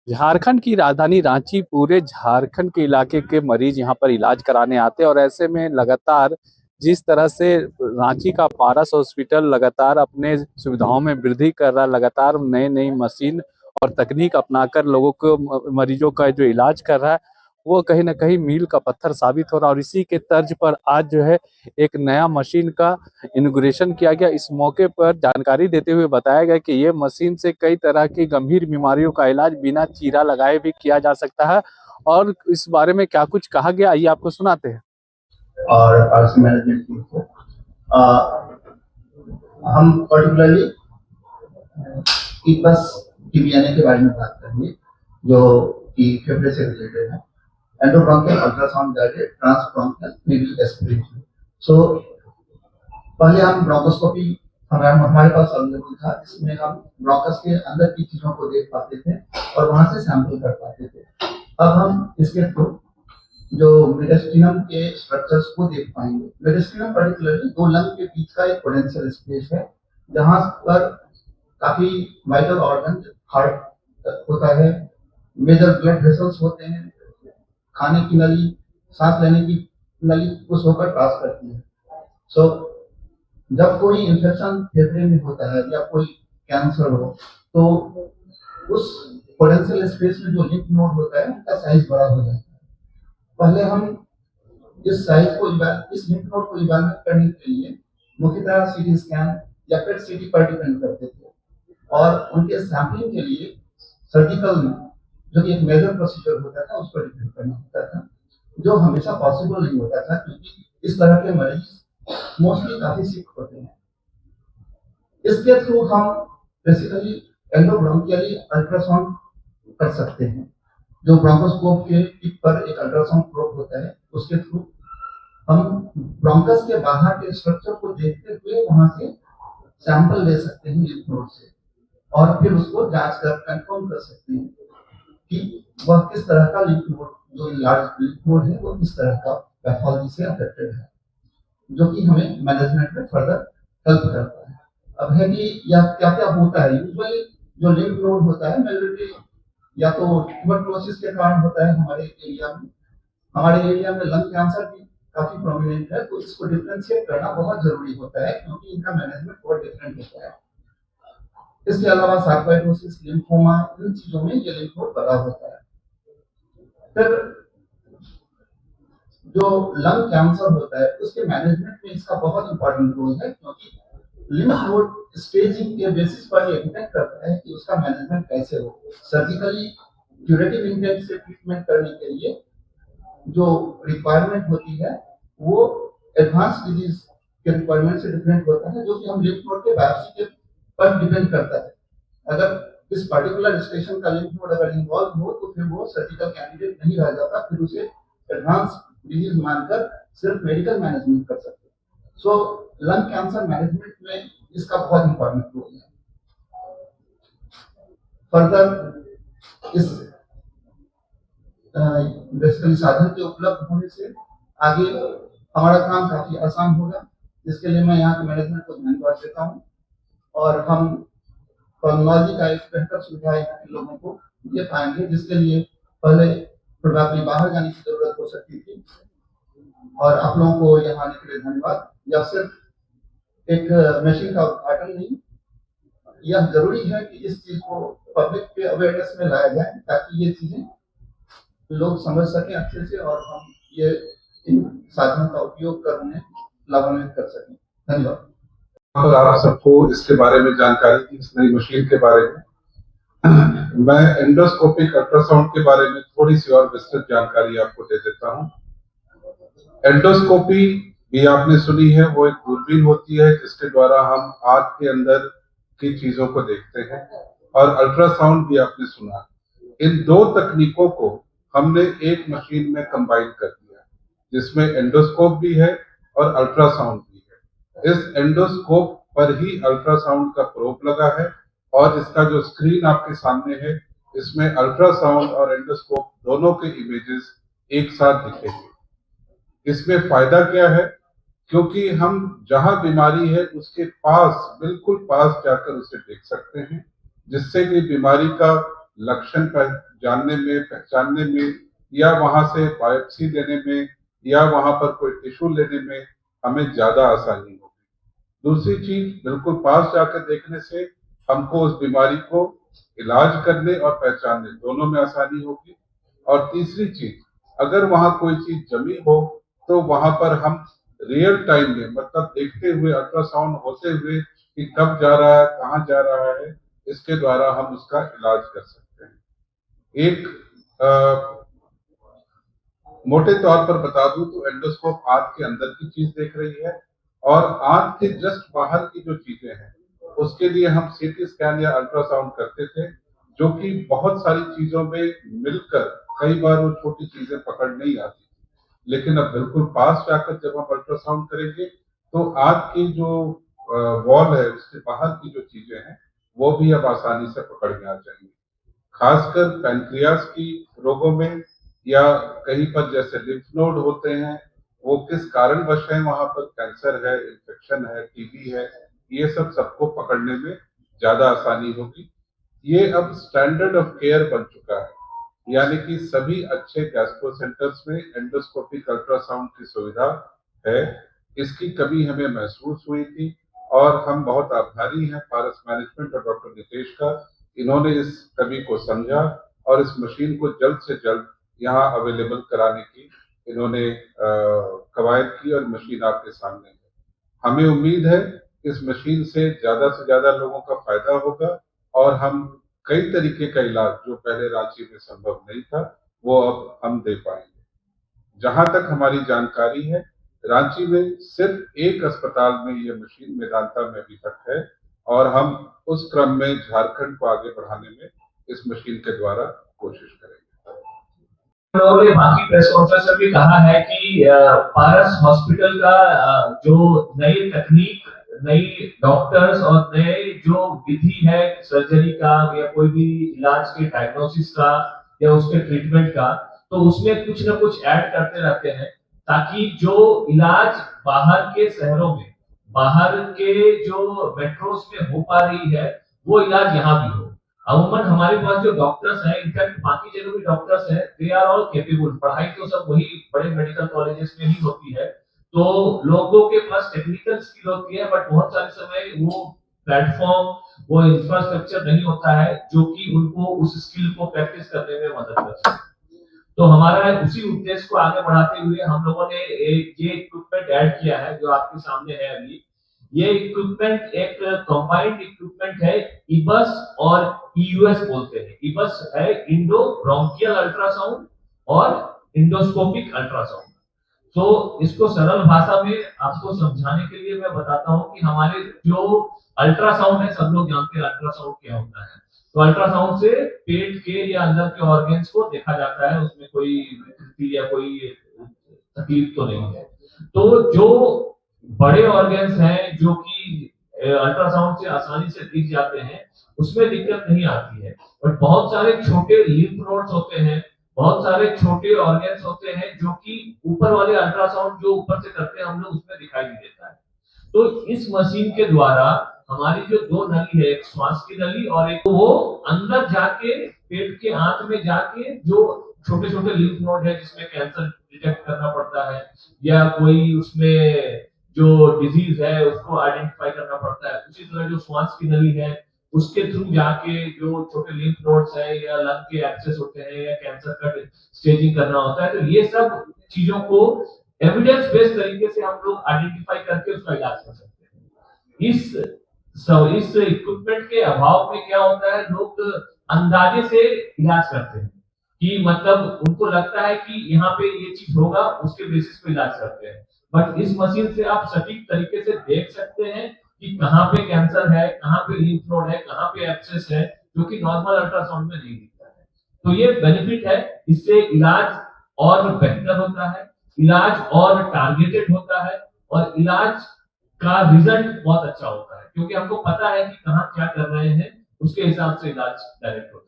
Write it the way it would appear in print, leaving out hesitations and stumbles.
झारखंड की राजधानी रांची, पूरे झारखंड के इलाके के मरीज यहाँ पर इलाज कराने आते हैं और ऐसे में लगातार जिस तरह से रांची का पारस हॉस्पिटल लगातार अपने सुविधाओं में वृद्धि कर रहा है, लगातार नई नई मशीन और तकनीक अपनाकर लोगों को मरीजों का जो इलाज कर रहा है, वो कहीं ना कहीं मील का पत्थर साबित हो रहा है। और इसी के तर्ज पर आज जो है एक नया मशीन का इनॉग्रेशन किया गया। इस मौके पर जानकारी देते हुए बताया गया कि ये मशीन से कई तरह की गंभीर बीमारियों का इलाज बिना चीरा लगाए भी किया जा सकता है। और इस बारे में क्या कुछ कहा गया, आइए आपको सुनाते हैं। और पारसी मैनेजमेंट टीम को हम पर्टिकुलरली ईपस टीबीएनए के बारे में बात करेंगे, जो कि फेफड़े से रिलेटेड है। एंडोब्रोंकियल अल्ट्रासाउंड गाइडेड ट्रांसब्रोंकियल नेजल एस्पिरेशन। सो पहले हम ब्रोंकोस्कोपी हमारे पास अवेलेबल था, जिसमें हम ब्रोंकस के अंदर की चीजों को देख पाते थे और वहां से सैंपल कर पाते थे। अब हम इसके थ्रू जो मेडिस्टिनम के स्ट्रक्चर्स को देख पाएंगे। मेडिस्टिनम पर्टिकुलरली दो लंग के बीच का एक पोटेंशियल स्पेस है, जहां पर काफी वाइटल ऑर्गन हार्ट होता है, मेजर ब्लड वेसल्स होते हैं, खाने की नली, सांस लेने की नली उस होकर पास करती है। सो जब कोई इंफेक्शन फेफड़े में होता है या कोई कैंसर हो, तो उस पोटेंशियल स्पेस में जो लिम्फ नोड होता है उनका साइज बड़ा हो जाता है। पहले हम इस साइज को इस लिम्फ नोड को इवैल्यूएट करने के लिए मुख्यतः सीटी स्कैन या पेट सीटी पर डिपेंड करते थे, और उनके सैंपलिंग के लिए सर्जिकल में जो कि एक मेजर प्रोसीजर होता था उस पर डिपेंड करना होता था, जो हमेशा पॉसिबल नहीं होता था, क्योंकि इस तरह के मरीज मोस्टली काफी सिक होते हैं। इसके थ्रू हम बेसिकली एंडोब्रोंकियली अल्ट्रासाउंड कर सकते हैं। जो ब्रोंकोस्कोप के टिप पर एक अल्ट्रासाउंड प्रोब होता है, उसके थ्रू हम ब्रोंकस के बाहर के स्ट्रक्चर को देखते हुए वहां से सैंपल ले सकते हैं लिम्फ नोड से, और फिर उसको जांच कर कंफर्म कर सकते हैं कि वह किस तरह का लिम्फ नोड, जो लार्ज लिम्फ नोड है, वो किस तरह का पैथोलॉजी से अफेक्टेड है, जो कि हमें मैनेजमेंट में फर्दर हेल्प करता है। अब है कि यह क्या क्या होता है। यूजुअली जो लिम्फ नोड होता है मेजॉरिटी या तो ट्यूबरकुलोसिस के कारण होता है। हमारे एरिया में लंग कैंसर भी काफी प्रोमिनेंट है, तो इसको डिफरेंशिएट करना बहुत जरूरी होता है, क्योंकि इनका मैनेजमेंट बहुत डिफरेंट होता है। इसके अलावा सार्कोइडोसिस, लिम्फोमा, इन चीजों में ये लिम्फ नोड बड़ा होता है। फिर जो लंग कैंसर होता है उसके मैनेजमेंट में इसका बहुत इंपॉर्टेंट रोल है, क्योंकि लिम्फ नोड स्टेजिंग के बेसिस पर ये डिपेंड करता है कि उसका मैनेजमेंट कैसे हो। सर्जिकली क्यूरेटिव इंटेंट से ट्रीटमेंट करने के लिए जो रिक्वायरमेंट होती है वो एडवांस डिजीज के रिक्वायरमेंट से डिफरेंट होता है, जो कि हम लिम्फ नोड के बायोप्सी के पर डिपेंड करता है। अगर इस पर्टिकुलर स्टेशन का लिम्फ नोड अगर इन्वॉल्व हो, तो फिर वो सर्जिकल कैंडिडेट नहीं रह जाता, फिर उसे एडवांस डिजीज मानकर सिर्फ मेडिकल मैनेजमेंट कर सकते हैं। सो लंग कैंसर मैनेजमेंट में इसका बहुत इंपॉर्टेंट रोल है। फर्दर इस बेसिकली साधन के उपलब्ध होने से आगे हमारा काम काफी आसान होगा, जिसके लिए मैं यहाँ के मैनेजमेंट को धन्यवाद देता हूँ। और हम टेक्नोलॉजी का एक बेहतर सुविधा यहाँ के लोगों को दे पाएंगे, जिसके लिए पहले प्रोबेबली बाहर जाने की जरूरत हो सकती थी। और आप लोगों को यहाँ आने के लिए धन्यवाद। यह सिर्फ एक मशीन का उद्घाटन नहीं, यह जरूरी है कि इस चीज को पब्लिक के अवेयरनेस में लाया जाए, ताकि ये चीजें लोग समझ सकें अच्छे से, और हम ये इन साधनों का उपयोग कर उन्हें लाभान्वित कर सकें। धन्यवाद। और आप सबको इसके बारे में जानकारी दी, इस नई मशीन के बारे में। मैं एंडोस्कोपिक अल्ट्रासाउंड के बारे में थोड़ी सी और विस्तृत जानकारी आपको दे देता हूं। एंडोस्कोपी भी आपने सुनी है, वो एक दूरबीन होती है जिसके द्वारा हम आंख के अंदर की चीजों को देखते हैं, और अल्ट्रासाउंड भी आपने सुना। इन दो तकनीकों को हमने एक मशीन में कंबाइन कर दिया, जिसमें एंडोस्कोप भी है और अल्ट्रासाउंड भी है। इस एंडोस्कोप पर ही अल्ट्रासाउंड का प्रोब लगा है, और इसका जो स्क्रीन आपके सामने है, इसमें अल्ट्रासाउंड और एंडोस्कोप दोनों के इमेजेस एक साथ दिखेंगे। इसमें फायदा क्या है? क्योंकि हम जहां बीमारी है उसके पास, बिल्कुल पास जाकर उसे देख सकते हैं, जिससे कि बीमारी का लक्षण जानने में, पहचानने में, या वहां से बायोप्सी लेने में, या वहां पर कोई टिश्यू लेने में हमें ज्यादा आसानी होगी। दूसरी चीज, बिल्कुल पास जाकर देखने से हमको उस बीमारी को इलाज करने और पहचानने दोनों में आसानी होगी। और तीसरी चीज, अगर वहां कोई चीज जमी हो तो वहां पर हम रियल टाइम में, मतलब देखते हुए, अल्ट्रासाउंड होते हुए कि कब जा रहा है, कहाँ जा रहा है, इसके द्वारा हम उसका इलाज कर सकते हैं। एक मोटे तौर पर बता दूं तो एंडोस्कोप आंत के अंदर की चीज देख रही है, और आंत के जस्ट बाहर की जो चीजें हैं उसके लिए हम सीटी स्कैन या अल्ट्रासाउंड करते थे, जो कि बहुत सारी चीजों में मिलकर कई बार वो छोटी चीजें पकड़ नहीं आती। लेकिन अब बिल्कुल पास जाकर जब हम अल्ट्रासाउंड करेंगे तो आंत की जो वॉल है उसके बाहर की जो चीजें हैं वो भी अब आसानी से पकड़ में आ जाएंगी। खासकर पैनक्रियास की रोगों में, या कहीं पर जैसे लिम्फ नोड होते हैं, वो किस कारणवश है, वहां पर कैंसर है, इन्फेक्शन है, टीबी है, ये सब सबको पकड़ने में ज्यादा आसानी होगी। ये अब स्टैंडर्ड ऑफ केयर बन चुका है, यानी कि सभी अच्छे गैस्ट्रो सेंटर्स में एंडोस्कोपिक अल्ट्रासाउंड की सुविधा है। इसकी कमी हमें महसूस हुई थी, और हम बहुत आभारी हैं पारस मैनेजमेंट और डॉक्टर नितेश का। इन्होंने इस कमी को समझा और इस मशीन को जल्द से जल्द यहाँ अवेलेबल कराने की इन्होंने कवायद की, और मशीन आपके सामने है। हमें उम्मीद है इस मशीन से ज्यादा लोगों का फायदा होगा, और हम कई तरीके का इलाज जो पहले रांची में संभव नहीं था वो अब हम दे पाएंगे। जहां तक हमारी जानकारी है, रांची में सिर्फ एक अस्पताल में ये मशीन मेदांता में अभी तक है, और हम उस क्रम में झारखंड को आगे बढ़ाने में इस मशीन के द्वारा कोशिश करेंगे। लोगों ने बाकी प्रेस कॉन्फ्रेंस में भी कहा है कि पारस हॉस्पिटल का जो नई तकनीक, नई डॉक्टर्स और नए जो विधि है सर्जरी का या कोई भी इलाज के डायग्नोसिस का या उसके ट्रीटमेंट का, तो उसमें कुछ ना कुछ ऐड करते रहते हैं, ताकि जो इलाज बाहर के शहरों में, बाहर के जो मेट्रोस में हो पा रही है, वो इलाज यहाँ भी हो। अमूमन हमारे पास जो डॉक्टर्स हैं, इनफैक्ट बाकी जगह भी डॉक्टर्स हैं, दे आर ऑल केपेबल। पढ़ाई तो सब वही बड़े मेडिकल कॉलेजेस में ही होती है, तो लोगों के पास टेक्निकल स्किल होती है, बट बहुत सारे समय वो प्लेटफॉर्म, वो इंफ्रास्ट्रक्चर नहीं होता है जो कि उनको उस स्किल को प्रैक्टिस करने में मदद कर सके। तो हमारा उसी उद्देश्य को आगे बढ़ाते हुए हम लोगों ने एक ये इक्विपमेंट ऐड किया है जो आपके सामने है अभी। ये इक्विपमेंट एक कंबाइंड इक्विपमेंट है, इबस और ईयूएस बोलते हैं। इबस है इंडो ब्रोंकियल अल्ट्रासाउंड और इंडोस्कोपिक अल्ट्रासाउंड। तो इसको सरल भाषा में आपको समझाने के लिए मैं बताता हूं कि हमारे जो अल्ट्रासाउंड है, सब लोग जानते हैं अल्ट्रासाउंड क्या होता है। तो अल्ट्रासाउंड से पेट के या अंदर के ऑर्गन्स को देखा जाता है, उसमें कोई विकृति या कोई तकलीफ तो नहीं है। तो जो बड़े ऑर्गन्स हैं जो कि अल्ट्रासाउंड से आसानी से दिख जाते हैं, उसमें दिक्कत नहीं आती है। और बहुत सारे छोटे लिम्फ नोड्स होते हैं, बहुत सारे छोटे ऑर्गन्स होते हैं जो कि ऊपर वाले अल्ट्रासाउंड जो ऊपर से करते हैं हम लोग, उसमें दिखाई नहीं देता है। तो इस मशीन के द्वारा हमारी जो दो नली है, एक श्वास की नली और एक, वो अंदर जाके पेट के आंत में जाके जो छोटे छोटे लिम्फ नोड है जिसमें कैंसर डिटेक्ट करना पड़ता है या कोई उसमें जो डिजीज है उसको आइडेंटिफाई करना पड़ता है, उसी तरह जो श्वास की नली है उसके थ्रू जाके जो छोटे लिम्फ नोड्स है या लंग के एक्सेस होते हैं या कैंसर का स्टेजिंग करना होता है। तो ये सब चीजों को एविडेंस बेस्ड तरीके से हम लोग आइडेंटिफाई करके उसका इलाज कर सकते हैं। इस इक्विपमेंट के अभाव में क्या होता है, लोग अंदाजे से इलाज करते हैं कि मतलब उनको लगता है कि यहाँ पे ये चीज होगा, उसके बेसिस पे इलाज करते हैं। बट इस मशीन से आप सटीक तरीके से देख सकते हैं कि कहाँ पे कैंसर है, कहाँ पे लिम्फ नोड है, कहाँ पे एक्सेस है, जो कि नॉर्मल अल्ट्रासाउंड में नहीं दिखता है। तो ये बेनिफिट है, इससे इलाज और बेहतर होता है, इलाज और टारगेटेड होता है, और इलाज का रिजल्ट बहुत अच्छा होता है, क्योंकि हमको पता है कि कहाँ क्या कर रहे हैं, उसके हिसाब से इलाज डायरेक्ट होता है।